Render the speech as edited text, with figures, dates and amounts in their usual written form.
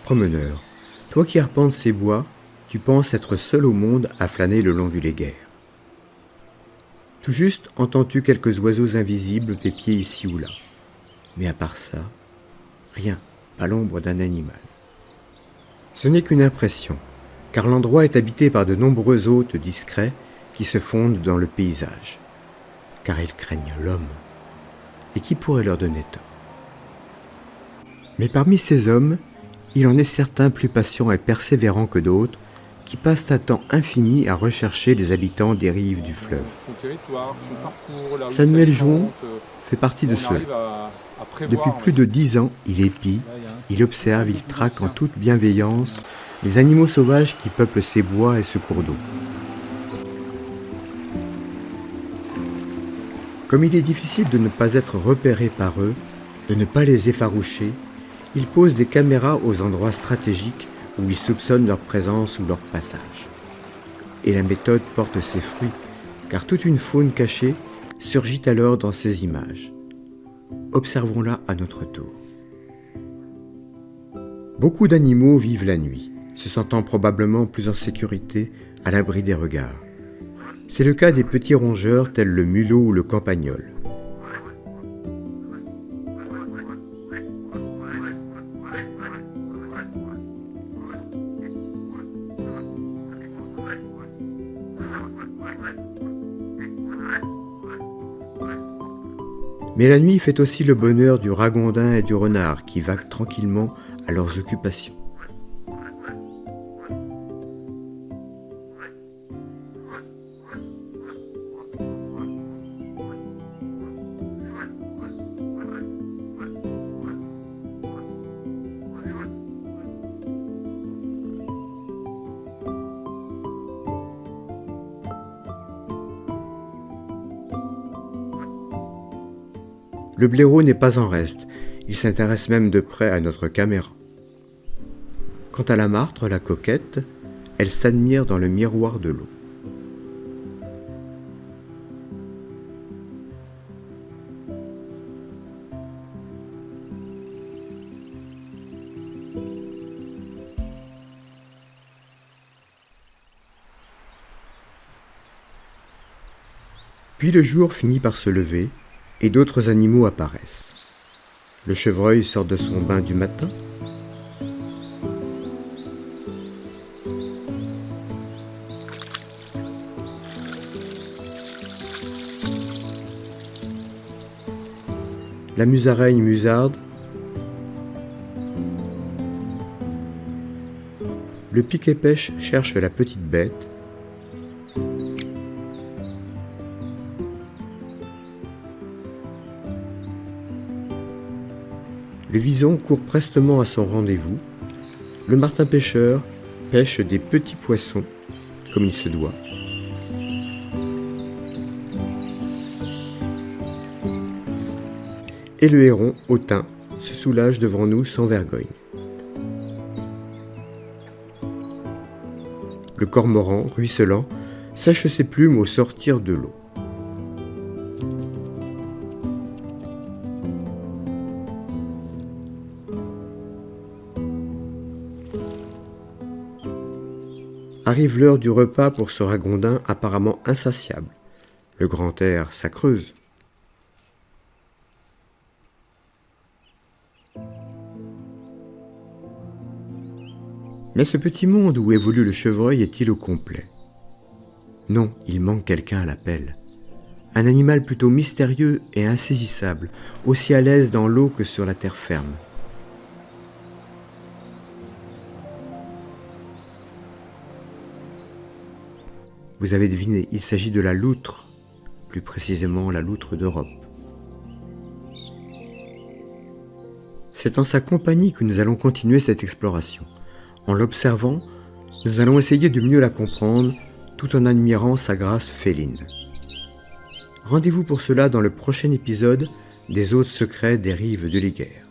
Promeneur, toi qui arpentes ces bois, tu penses être seul au monde à flâner le long du Léguerre. Tout juste entends-tu quelques oiseaux invisibles pépier ici ou là. Mais à part ça, rien, pas l'ombre d'un animal. Ce n'est qu'une impression, car l'endroit est habité par de nombreux hôtes discrets qui se fondent dans le paysage. Car ils craignent l'homme. Et qui pourrait leur donner tort? Mais parmi ces hommes, il en est certains plus patients et persévérants que d'autres, qui passent un temps infini à rechercher les habitants des rives du fleuve. Samuel Jouan fait partie de ceux-là. Depuis plus de 10 ans, il épie, il observe, il traque en toute bienveillance les animaux sauvages qui peuplent ces bois et ce cours d'eau. Comme il est difficile de ne pas être repéré par eux, de ne pas les effaroucher, il pose des caméras aux endroits stratégiques où il soupçonne leur présence ou leur passage. Et la méthode porte ses fruits, car toute une faune cachée surgit alors dans ces images. Observons-la à notre tour. Beaucoup d'animaux vivent la nuit, se sentant probablement plus en sécurité, à l'abri des regards. C'est le cas des petits rongeurs tels le mulot ou le campagnol. Mais la nuit fait aussi le bonheur du ragondin et du renard qui vaguent tranquillement à leurs occupations. Le blaireau n'est pas en reste, il s'intéresse même de près à notre caméra. Quant à la martre, la coquette, elle s'admire dans le miroir de l'eau. Puis le jour finit par se lever, et d'autres animaux apparaissent. Le chevreuil sort de son bain du matin. La musaraigne musarde. Le piquet-pêche cherche la petite bête. Le vison court prestement à son rendez-vous. Le martin-pêcheur pêche des petits poissons, comme il se doit. Et le héron, hautain, se soulage devant nous sans vergogne. Le cormoran, ruisselant, sèche ses plumes au sortir de l'eau. Arrive l'heure du repas pour ce ragondin apparemment insatiable. Le grand air, ça creuse. Mais ce petit monde où évolue le chevreuil est-il au complet? Non, il manque quelqu'un à la pelle. Un animal plutôt mystérieux et insaisissable, aussi à l'aise dans l'eau que sur la terre ferme. Vous avez deviné, il s'agit de la loutre, plus précisément la loutre d'Europe. C'est en sa compagnie que nous allons continuer cette exploration. En l'observant, nous allons essayer de mieux la comprendre, tout en admirant sa grâce féline. Rendez-vous pour cela dans le prochain épisode des hôtes secrets des rives de Léguerre.